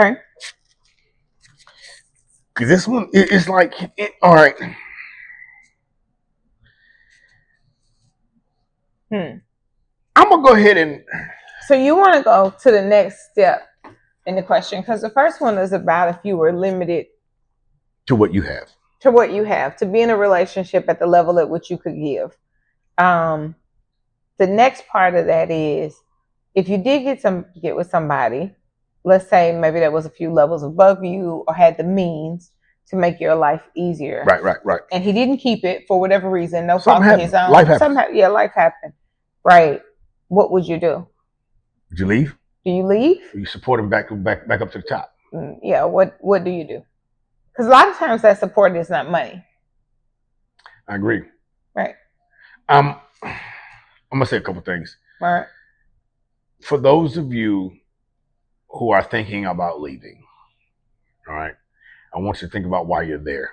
Okay. Because this one, it's like, all right. I'm going to go ahead and... So you want to go to the next step in the question, because the first one is about if you were limited to what you have. To what you have, to be in a relationship at the level at which you could give. The next part of that is, if you did get with somebody, let's say maybe that was a few levels above you or had the means to make your life easier. Right. And he didn't keep it for whatever reason, no fault of his own. Life happened. Life happened. Right. What would you do? Would you leave? Do you leave? Or you support him back up to the top? Yeah. What do you do? Because a lot of times that support is not money. I agree. Right. I'm going to say a couple things. All right. For those of you who are thinking about leaving, all right, I want you to think about why you're there.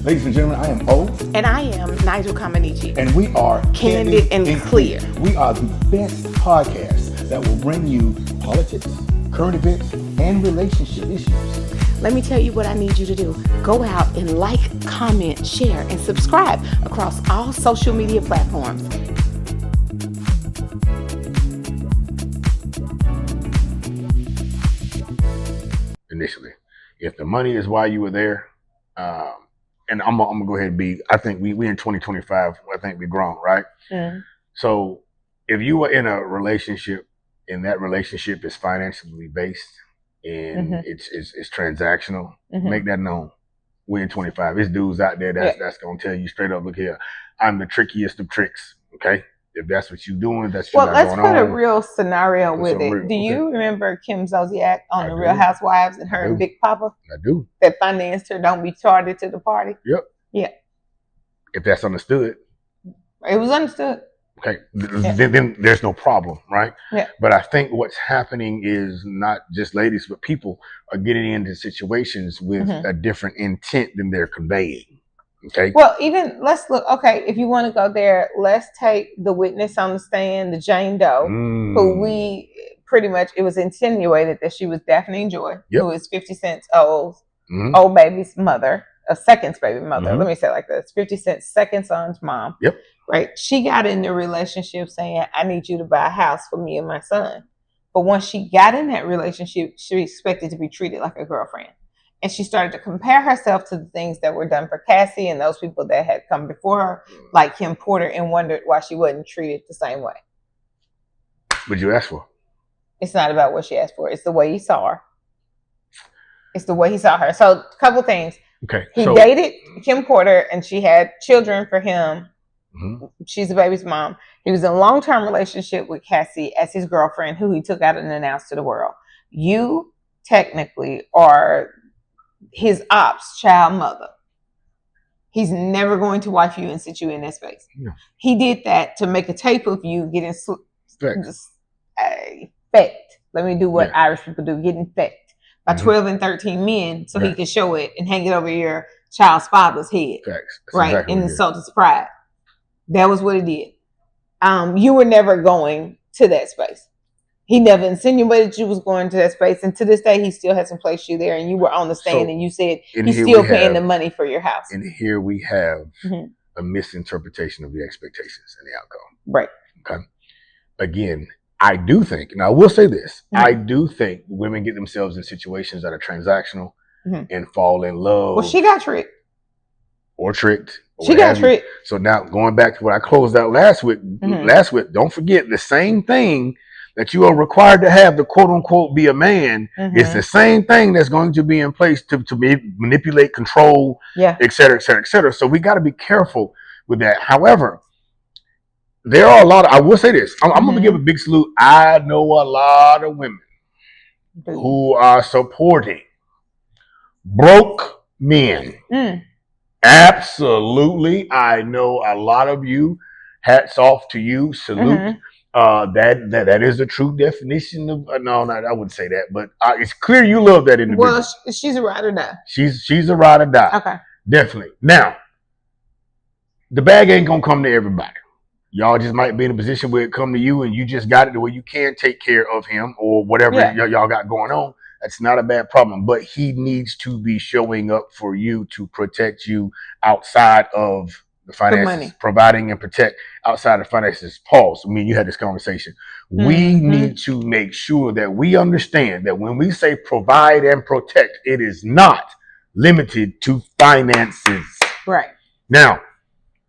Ladies and gentlemen, I am O. And I am Nigel Kamanichi. And we are Candid and Clear. We are the best podcast that will bring you politics, current events, and relationship issues. Let me tell you what I need you to do. Go out and like, comment, share, and subscribe across all social media platforms. Initially, if the money is why you were there, and I'm gonna go ahead and be. I think we in 2025. I think we're grown, right? Mm. So if you were in a relationship and that relationship is financially based and it's transactional, make that known. We're in 25. There's dudes out there that's gonna tell you straight up, look here, I'm the trickiest of tricks. Okay. If that's what you're doing, that's what let's put a real scenario with it. Do you remember Kim Zolciak on The Real Housewives and her and Big Papa? I do. That financed her, don't be charged to the party? Yep. Yeah. If that's understood. It was understood. Okay. Then there's no problem, right? Yeah. But I think what's happening is not just ladies, but people are getting into situations with a different intent than they're conveying. Okay. Well, even let's look. Okay, if you want to go there, let's take the witness on the stand, the Jane Doe, who we pretty much, it was insinuated that she was Daphne Joy, who is 50 Cent's old baby's mother, a second's baby mother. Let me say it like this: 50 Cent's second son's mom. Yep. Right. She got in the relationship saying, "I need you to buy a house for me and my son." But once she got in that relationship, she expected to be treated like a girlfriend. And she started to compare herself to the things that were done for Cassie and those people that had come before her, like Kim Porter, and wondered why she wasn't treated the same way. What'd you ask for? It's not about what she asked for. It's the way he saw her. It's the way he saw her. So a couple things. Okay. He dated Kim Porter and she had children for him. She's the baby's mom. He was in a long-term relationship with Cassie as his girlfriend, who he took out and announced to the world. You technically are his ops child mother. He's never going to wife you and sit you in that space. Yeah. He did that to make a tape of you getting fecked. Let me do what Irish people do, getting fecked by 12 and 13 men so he could show it and hang it over your child's father's head. Right. Exactly, and insult his pride. That was what he did. You were never going to that space. He never insinuated you was going to that space. And to this day, he still hasn't placed you there. And you were on the stand and you said he's still paying the money for your house. And here we have a misinterpretation of the expectations and the outcome. Right. Okay. Again, I do think, and I will say this, I do think women get themselves in situations that are transactional and fall in love. Well, she got tricked. Or tricked. She got tricked. So now going back to what I closed out last week, don't forget the same thing that you are required to have to quote unquote be a man. It's the same thing that's going to be in place to manipulate, control, et cetera, et cetera, et cetera. So we got to be careful with that. However, there are a lot of, I will say this, I'm going to give a big salute. I know a lot of women who are supporting broke men. Absolutely. I know a lot of you. Hats off to you. Salute. That is the true definition of no, I wouldn't say that, but it's clear you love that individual. Well, she's a ride or die. She's a ride or die. Okay. Definitely. Now, the bag ain't gonna come to everybody. Y'all just might be in a position where it come to you and you just got it to where you can take care of him or whatever y'all got going on. That's not a bad problem, but he needs to be showing up for you to protect you outside of the finances, providing and protect outside of finances. Pause. I mean, you had this conversation. We need to make sure that we understand that when we say provide and protect, it is not limited to finances. Right. Now,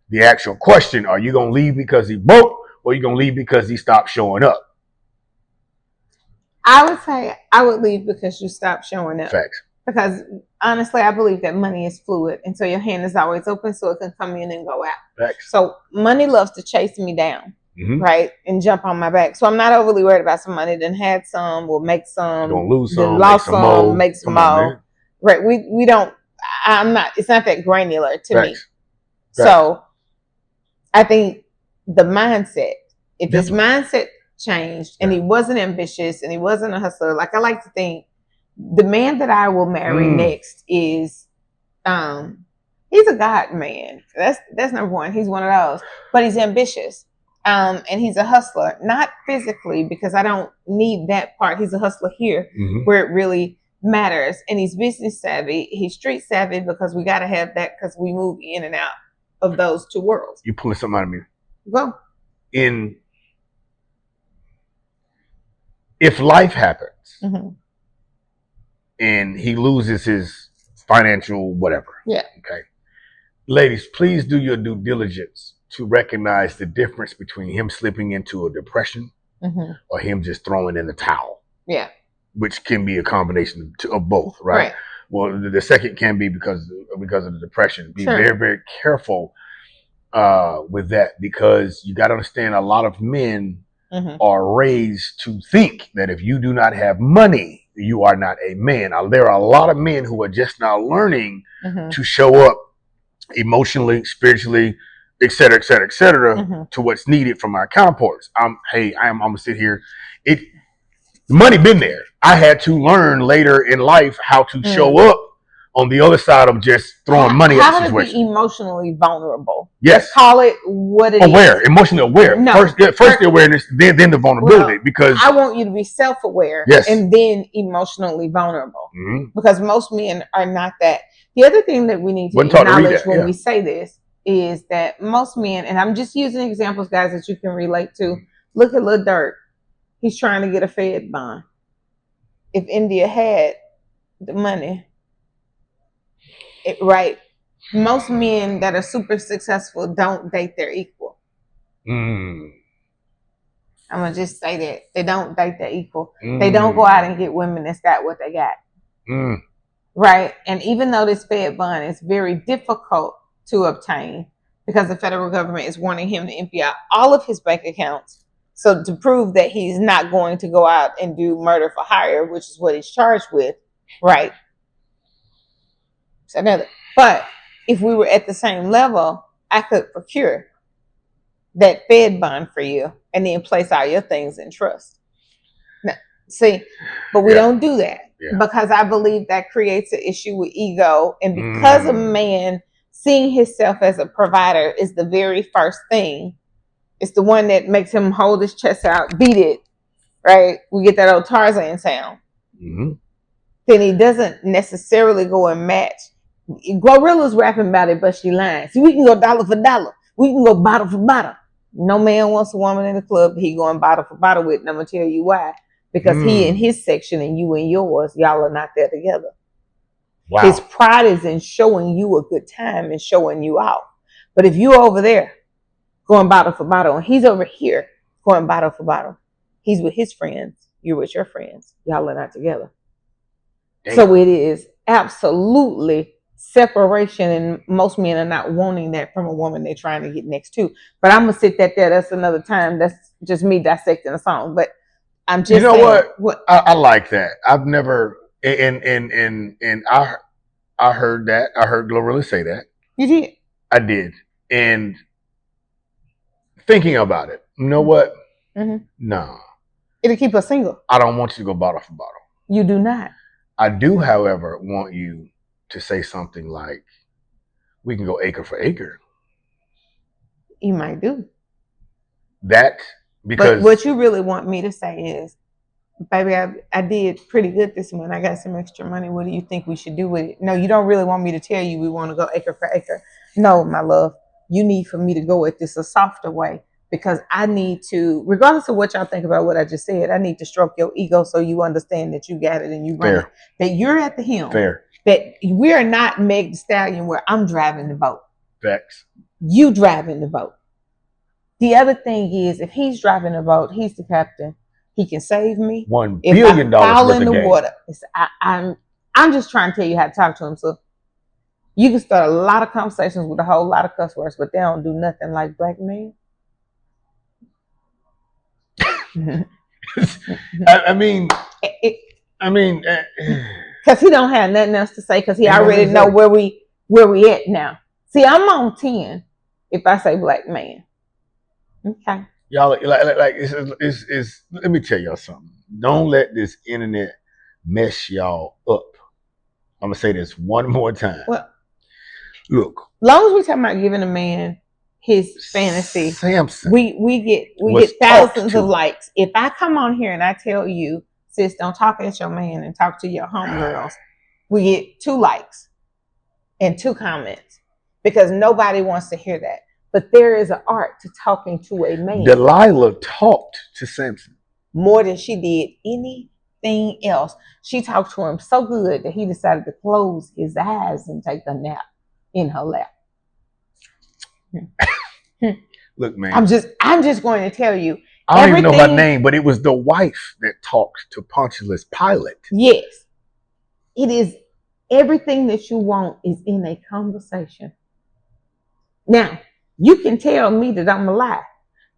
the actual question, are you going to leave because he broke or are you going to leave because he stopped showing up? I would say I would leave because you stopped showing up. Facts. Because honestly, I believe that money is fluid. And so your hand is always open so it can come in and go out. Facts. So money loves to chase me down, right? And jump on my back. So I'm not overly worried about some money. Then had some, will make some, don't lose some, lost some, make some more. Right. We don't, it's not that granular to me. So I think the mindset, if his mindset changed and he wasn't ambitious and he wasn't a hustler, like I like to think the man that I will marry next is he's a God man. That's number one. He's one of those. But he's ambitious. And he's a hustler. Not physically, because I don't need that part. He's a hustler here where it really matters. And he's business savvy. He's street savvy because we gotta have that because we move in and out of those two worlds. You pulling something out of me. Go. If life happens and he loses his financial whatever. Yeah. Okay. Ladies, please do your due diligence to recognize the difference between him slipping into a depression or him just throwing in the towel. Yeah. Which can be a combination of both, right? Well, the second can be because of the depression. Be very, very careful with that because you got to understand a lot of men are raised to think that if you do not have money, you are not a man. There are a lot of men who are just now learning to show up emotionally, spiritually, et cetera, to what's needed from our counterparts. I'm gonna sit here. The money been there. I had to learn later in life how to show up on the other side of just throwing money at the situation. How to be emotionally vulnerable. Yes. Let's call it what it is. Emotionally aware. No. First the awareness, then the vulnerability. Well, because I want you to be self-aware and then emotionally vulnerable. Because most men are not that. The other thing that we need to acknowledge when we say this is that most men, and I'm just using examples, guys, that you can relate to. Look at Lil Durk. He's trying to get a Fed bond. If India had the money, right? Most men that are super successful don't date their equal. I'm gonna just say that they don't date their equal. They don't go out and get women that's got what they got. Right? And even though this Fed bond is very difficult to obtain because the federal government is wanting him to empty out all of his bank accounts. So to prove that he's not going to go out and do murder for hire, which is what he's charged with, right? So but if we were at the same level, I could procure that Fed bond for you and then place all your things in trust. Now, see, but we don't do that because I believe that creates an issue with ego. And because a man seeing himself as a provider is the very first thing, it's the one that makes him hold his chest out, beat it, right? We get that old Tarzan sound. Then he doesn't necessarily go and match. Glorilla's rapping about it, but she lying. See, we can go dollar for dollar. We can go bottle for bottle. No man wants a woman in the club he going bottle for bottle with, and I'm going to tell you why. Because he in his section and you in yours, y'all are not there together. Wow. His pride is in showing you a good time and showing you out. But if you're over there going bottle for bottle and he's over here going bottle for bottle, he's with his friends, you're with your friends. Y'all are not together. Damn. So it is absolutely separation, and most men are not wanting that from a woman they're trying to get next to. But I'm gonna sit that there. That's another time. That's just me dissecting a song. But I'm just saying, what I like that. I've never and I heard that. I heard Glorilla say that. You did. I did. And thinking about it, you know what? No. It'll keep us single. I don't want you to go bottle for bottle. You do not. I do, however, want you to say something like, we can go acre for acre. You might do. That because but what you really want me to say is, baby, I did pretty good this month. I got some extra money. What do you think we should do with it? No, you don't really want me to tell you we want to go acre for acre. No, my love, you need for me to go at this a softer way, because I need to, regardless of what y'all think about what I just said, I need to stroke your ego so you understand that you got it and you run it. That you're at the helm. Fair. That we are not Meg the Stallion where I'm driving the boat. Facts. You driving the boat. The other thing is, if he's driving the boat, he's the captain. He can save me. $1 billion worth of game. Water. I'm just trying to tell you how to talk to him. So you can start a lot of conversations with a whole lot of cuss words, but they don't do nothing like black men. I mean, because he don't have nothing else to say, because he already know where we at now. See, I'm on 10 if I say black man. Okay. Y'all like it's let me tell y'all something. Don't let this internet mess y'all up. I'm gonna say this one more time. Well, look. Long as we talking about giving a man his fantasy, Samson, we get thousands of likes. If I come on here and I tell you, sis, don't talk at your man and talk to your homegirls, we get 2 likes and 2 comments, because nobody wants to hear that. But there is an art to talking to a man. Delilah talked to Samson more than she did anything else. She talked to him so good that he decided to close his eyes and take a nap in her lap. Look, man. I'm just going to tell you. I don't even know her name, but it was the wife that talked to Pontius Pilate. Yes. It is everything that you want is in a conversation. Now, you can tell me that I'm a lie.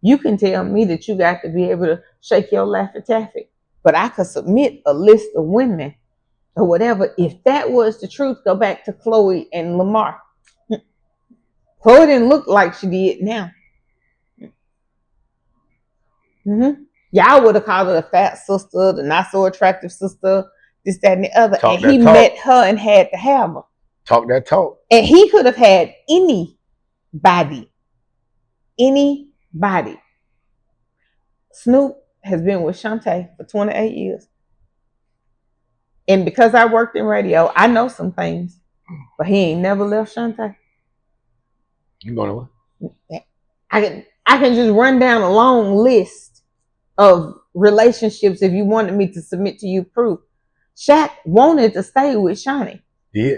You can tell me that you got to be able to shake your Laffy Taffy. But I could submit a list of women or whatever. If that was the truth, go back to Chloe and Lamar. Chloe didn't look like she did now. Y'all would have called her a fat sister, the not so attractive sister, this, that, and the other. And he met her and had to have her. Talk that talk. And he could have had anybody. Snoop has been with Shantae for 28 years. And because I worked in radio, I know some things. But he ain't never left Shantae. You going to what? I can just run down a long list of relationships if you wanted me to submit to you proof. Shaq wanted to stay with Shawnee. Yeah.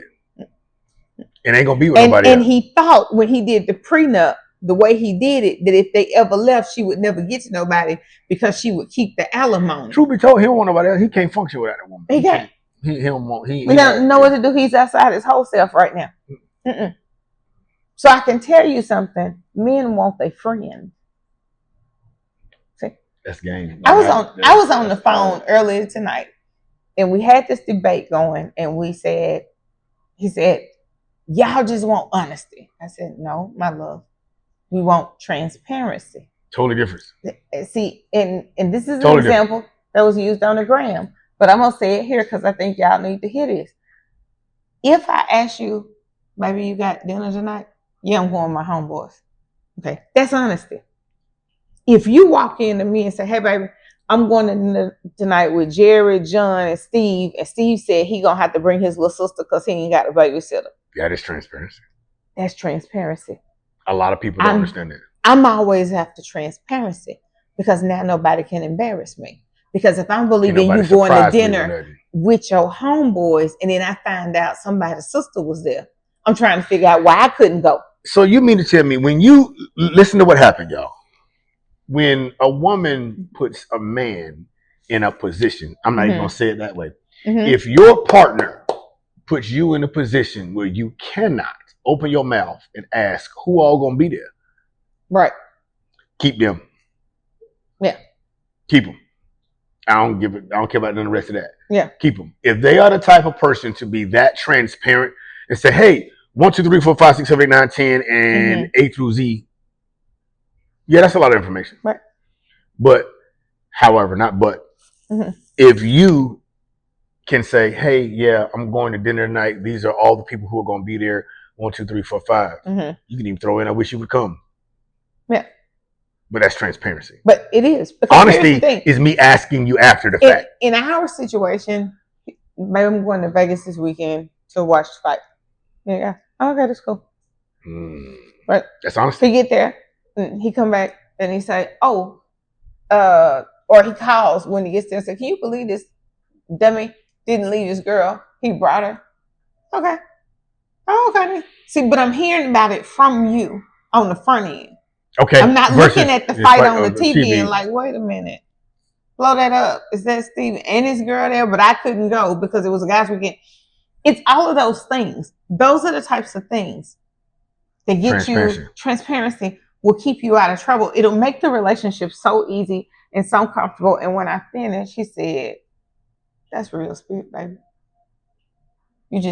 And ain't gonna be with nobody else. And else. he thought when he did the prenup, the way he did it, that if they ever left, she would never get to nobody because she would keep the alimony. Truth be told, he don't want nobody else. He can't function without that woman. He don't want. He don't know what to do. He's outside his whole self right now. So I can tell you something. Men want a friend. See? That's game. I was on the phone earlier tonight, and we had this debate going, and he said, y'all just want honesty. I said, no, my love. We want transparency. Totally different. See, and this is an example that was used on the gram, but I'm going to say it here because I think y'all need to hear this. If I ask you, maybe you got dinner tonight? Yeah, I'm going with my homeboys. Okay, that's honesty. If you walk in to me and say, hey, baby, I'm going to dinner tonight with Jerry, John, and Steve said he going to have to bring his little sister because he ain't got a babysitter. Yeah, that's transparency. That's transparency. A lot of people don't understand that. I'm always after transparency because now nobody can embarrass me. Because if I'm believing you going to dinner with your homeboys and then I find out somebody's sister was there, I'm trying to figure out why I couldn't go. So you mean to tell me when you listen to what happened, y'all? When a woman puts a man in a position, I'm not even going to say it that way. If your partner puts you in a position where you cannot open your mouth and ask who all going to be there. Right. Keep them. Yeah. Keep them. I don't care about none of the rest of that. Yeah. Keep them. If they are the type of person to be that transparent and say, hey, 1, 2, 3, 4, 5, 6, 7, 8, 9, 10, and A through Z. Yeah, that's a lot of information. Right. But, however, not but. If you can say, hey, yeah, I'm going to dinner tonight. These are all the people who are going to be there. 1, 2, 3, 4, 5. You can even throw in, I wish you would come. Yeah. But that's transparency. But it is. Honesty is me asking you after the fact. In our situation, maybe I'm going to Vegas this weekend to watch the fight. Yeah. Okay, that's cool. Right. That's honesty. He get there, and he come back, and he say, "Oh," or he calls when he gets there and say, "Can you believe this dummy didn't leave this girl? He brought her." Okay. Oh, okay. See, but I'm hearing about it from you on the front end. Okay. I'm not looking at the fight on the TV and like, wait a minute. Blow that up. Is that Steve and his girl there? But I couldn't go because it was a guys weekend. It's all of those things. Those are the types of things that get you transparency will keep you out of trouble. It'll make the relationship so easy and so comfortable. And when I finished, he said, "That's real spirit, baby. You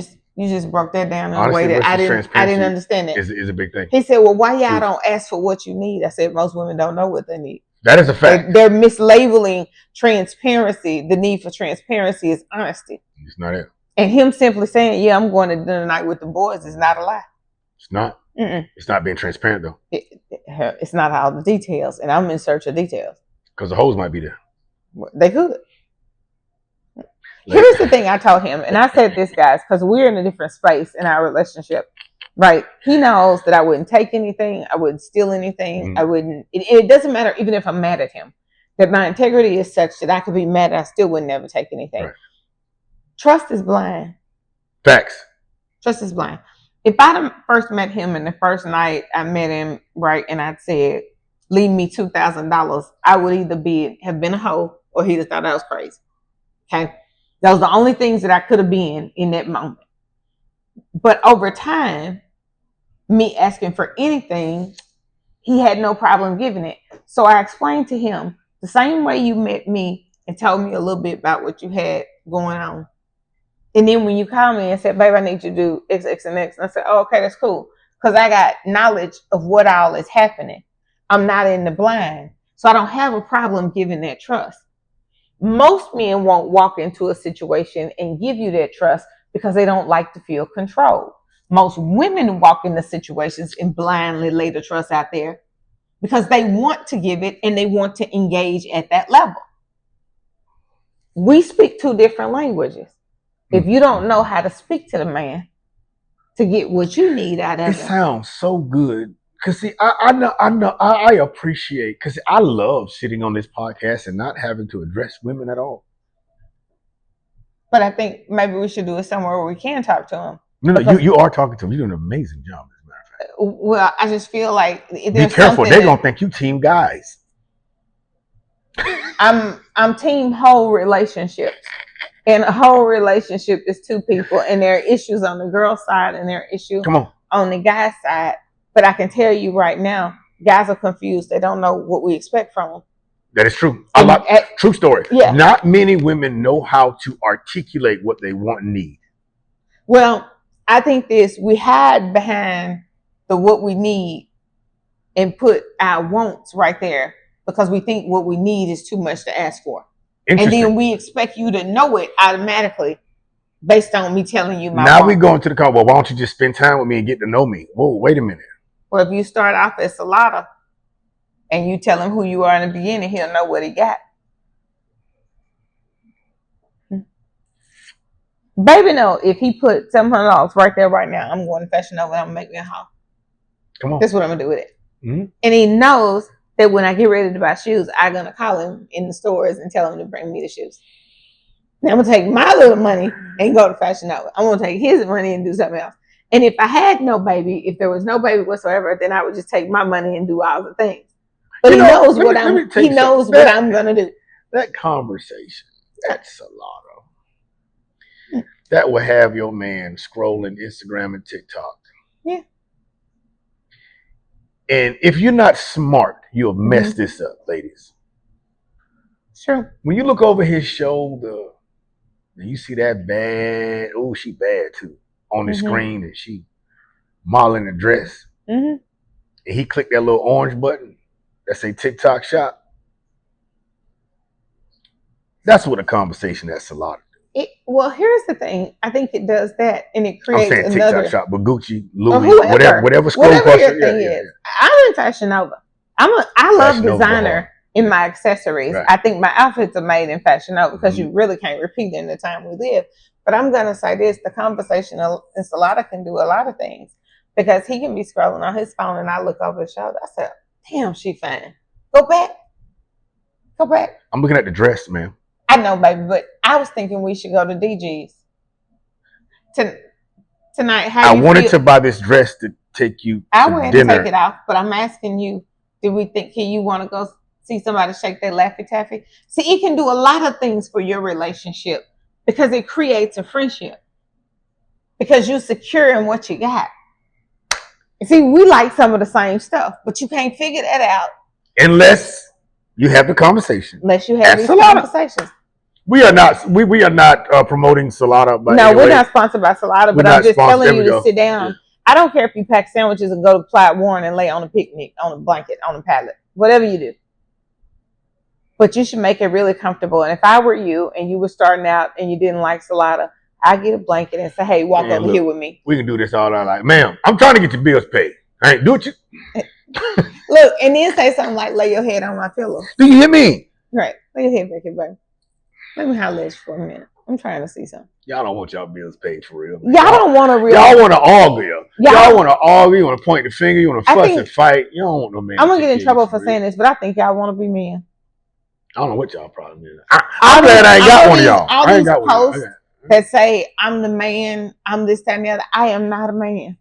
just broke that down in a way that I didn't understand it." Is a big thing. He said, "Well, why y'all don't ask for what you need?" I said, "Most women don't know what they need." That is a fact. They're mislabeling transparency. The need for transparency is honesty. It's not it. And him simply saying, "Yeah, I'm going to dinner tonight with the boys," is not a lie. It's not. It's not being transparent though. It's not all the details, and I'm in search of details. Because the hoes might be there. They could. Here's the thing I told him, and I said this, guys, because we're in a different space in our relationship, right? He knows that I wouldn't take anything. I wouldn't steal anything. I wouldn't. It doesn't matter even if I'm mad at him. That my integrity is such that I could be mad and I still would never take anything. Right. Trust is blind. Facts. Trust is blind. If I first met him and the first night I met him, right, and I said, "Leave me $2,000," I would either have been a hoe or he'd have thought I was crazy. Okay. Those are the only things that I could have been in that moment. But over time, me asking for anything, he had no problem giving it. So I explained to him, the same way you met me and told me a little bit about what you had going on. And then when you called me and said, "Babe, I need you to do X, X, and X," and I said, "Oh, okay, that's cool." Because I got knowledge of what all is happening. I'm not in the blind. So I don't have a problem giving that trust. Most men won't walk into a situation and give you that trust because they don't like to feel controlled. Most women walk into situations and blindly lay the trust out there because they want to give it and they want to engage at that level. We speak two different languages. If you don't know how to speak to the man to get what you need out of it. It sounds so good. Because see, I appreciate, because I love sitting on this podcast and not having to address women at all. But I think maybe we should do it somewhere where we can talk to them. No, you are talking to them. You're doing an amazing job, as a matter of fact. Well, I just feel like be careful. They're gonna think you team guys. I'm team whole relationships. And a whole relationship is two people, and there are issues on the girl side and there are issues on the guy side. But I can tell you right now, guys are confused. They don't know what we expect from them. That is true. True story. Yeah. Not many women know how to articulate what they want and need. Well, I think we hide behind the what we need and put our wants right there because we think what we need is too much to ask for. And then we expect you to know it automatically based on me telling you my Now we going to the car. Well, why don't you just spend time with me and get to know me? Whoa, wait a minute. Well, if you start off as Salada and you tell him who you are in the beginning, he'll know what he got. Baby, no, if he put $700 right there, right now, I'm going to Fashion Nova and I'm going to make me a haul. Come on. That's what I'm going to do with it. Mm-hmm. And he knows that when I get ready to buy shoes, I'm going to call him in the stores and tell him to bring me the shoes. Now I'm going to take my little money and go to Fashion Nova. I'm going to take his money and do something else. And if I had no baby, if there was no baby whatsoever, then I would just take my money and do all the things. But he knows what I'm going to do. That conversation, that's a lot of. That will have your man scrolling Instagram and TikTok. Yeah. And if you're not smart, you'll mess this up, ladies. Sure. When you look over his shoulder and you see that bad, oh, she bad too, on the screen, and she modeling a dress. And he clicked that little orange button that say TikTok shop. That's what a conversation that's a lot. Well, here's the thing. I think it does that, and it creates TikTok shop, but Gucci, Louis, whatever school your thing is. I'm in Fashion Nova. I love designer in my accessories. Right. I think my outfits are made in Fashion Nova because you really can't repeat in the time we live. But I'm going to say this, the conversational Enchilada can do a lot of things because he can be scrolling on his phone and I look over his shoulder. I said, damn, she fine. Go back. I'm looking at the dress, man. I know, baby, but I was thinking we should go to DG's tonight. I wanted to buy this dress to take you to I went dinner. To take it off, but I'm asking you, can you want to go see somebody shake their Laffy Taffy? See, it can do a lot of things for your relationship because it creates a friendship because you're secure in what you got. See, we like some of the same stuff, but you can't figure that out unless you have the conversation. Unless you have these conversations. We are not promoting Salada. No, anyway, we're not sponsored by Salada, but I'm just telling you to sit down. Yeah. I don't care if you pack sandwiches and go to Clyde Warren and lay on a picnic, on a blanket, on a pallet, whatever you do. But you should make it really comfortable. And if I were you and you were starting out and you didn't like Salada, I'd get a blanket and say, hey, walk over here with me. We can do this all out. Like, ma'am, I'm trying to get your bills paid. I ain't do it. Look, and then say something like, lay your head on my pillow. Do you hear me? Right. Lay your head back here, baby. Let me holler at you for a minute. I'm trying to see something. Y'all don't want y'all bills paid for real. Y'all don't want to really. Y'all want to argue. Y'all want to argue. You want to point the finger. You want to fuss and fight. You don't want no man. I'm going to get in trouble for saying this, but I think y'all want to be men. I don't know what y'all problem is. I'm glad I ain't got one of y'all. I ain't got one. That say, I'm the man, I'm this, that, and the other. I am not a man.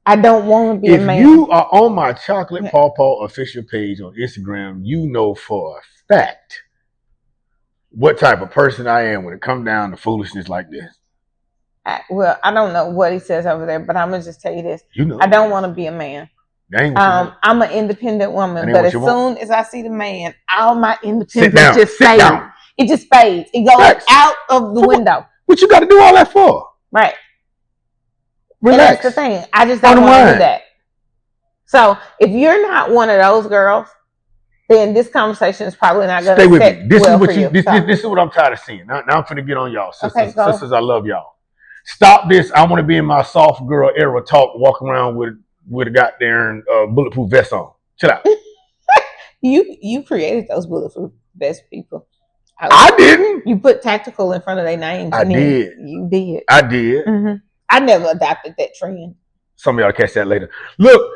I don't want to be a man. If you are on my Chocolate Pawpaw official page on Instagram, you know for a fact what type of person I am when it comes down to foolishness like this. I don't know what he says over there, but I'm going to just tell you this. You know. I don't want to be a man. I'm an independent woman, but as soon as I see the man, all my independence just fades. It just fades. It goes out of the window. What you got to do all that for? Right. Relax. And that's the thing. I just don't want to do that. So if you're not one of those girls, then this conversation is probably not going to set well for you. This is what I'm tired of seeing. Now I'm finna get on y'all. Sisters, I love y'all. Stop this. I want to be in my soft girl era talk, walking around with a goddamn bulletproof vest on. Chill out. You created those bulletproof vest people. I didn't. You put tactical in front of their names. I did. You did. I did. Mm-hmm. I never adopted that trend. Some of y'all catch that later. Look,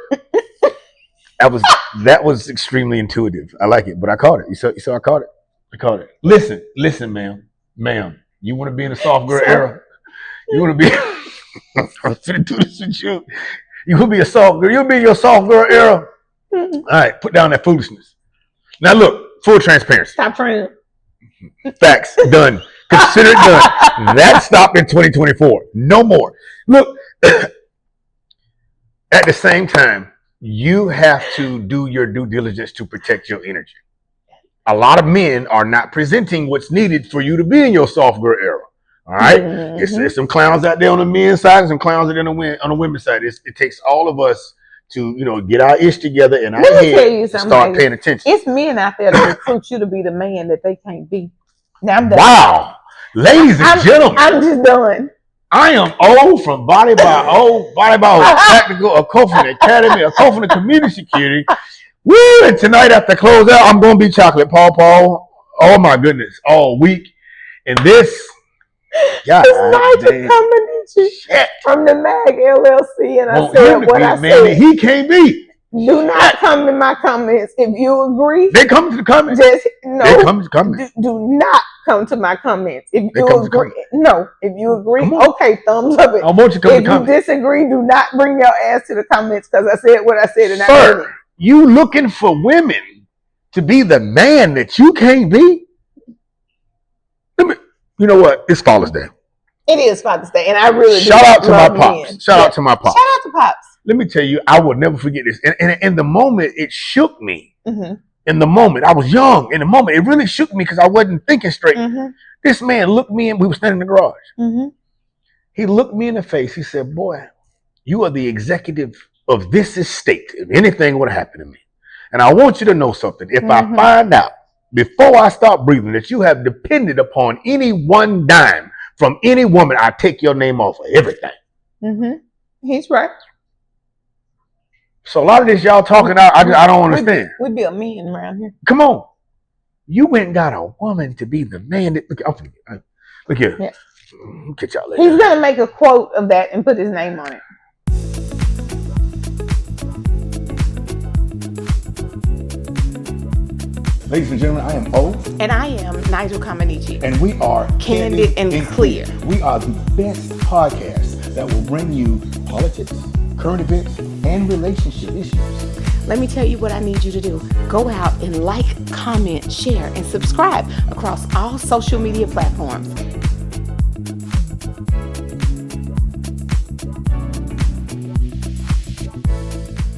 that was extremely intuitive. I like it, but I caught it. You saw I caught it. Listen, ma'am. You want to be in the soft girl era? You want to be? I'm finna do this with you. You will be a soft girl. You'll be in your soft girl era. All right, put down that foolishness. Now look, full transparency. Stop trying. Facts. Done. Consider it done. That stopped in 2024. No more. Look, at the same time, you have to do your due diligence to protect your energy. A lot of men are not presenting what's needed for you to be in your soft girl era. All right? Mm-hmm. There's some clowns out there on the men's side and some clowns out there on the women's side. It takes all of us to get our ish together and our head and start paying attention. It's men out there that recruit you to be the man that they can't be. Now I'm done. Wow. Ladies and gentlemen. I'm just done. I am old from body by old, tactical, a Covenant Academy, a Covenant Community Security. Woo! And tonight after close out, I'm going to be Chocolate Pawpaw. Oh my goodness. All week. And this. God, it's Nigel coming at you from the MAG LLC, and I said what I said. He can't be. Do not come in my comments if you agree. They come to the comments. They come to the comments. Do not come to my comments if you agree. No, if you agree, okay, thumbs up it. I want you to come to the comments. If you disagree, do not bring your ass to the comments because I said what I said and I meant it. You looking for women to be the man that you can't be? You know what? It's Father's Day. It is Father's Day, and I really shout out to my pops. Shout out to my pops. Shout out to pops. Let me tell you, I will never forget this. And in the moment, it shook me. Mm-hmm. In the moment, I was young. In the moment, it really shook me because I wasn't thinking straight. Mm-hmm. This man looked me in. We were standing in the garage. Mm-hmm. He looked me in the face. He said, "Boy, you are the executive of this estate. If anything would happen to me, and I want you to know something. If I find out before I start breathing that you have depended upon any one dime from any woman, I take your name off of everything." Mm-hmm. He's right. So a lot of this y'all talking out, I don't understand. We'd be a man around here. Come on. You went and got a woman to be the man that look here. Yeah. Catch y'all later. He's gonna make a quote of that and put his name on it. Ladies and gentlemen, I am O. And I am Nigel Kamanichi. And we are Candid and Clear. We are the best podcast that will bring you politics, current events, and relationship issues. Let me tell you what I need you to do. Go out and like, comment, share, and subscribe across all social media platforms.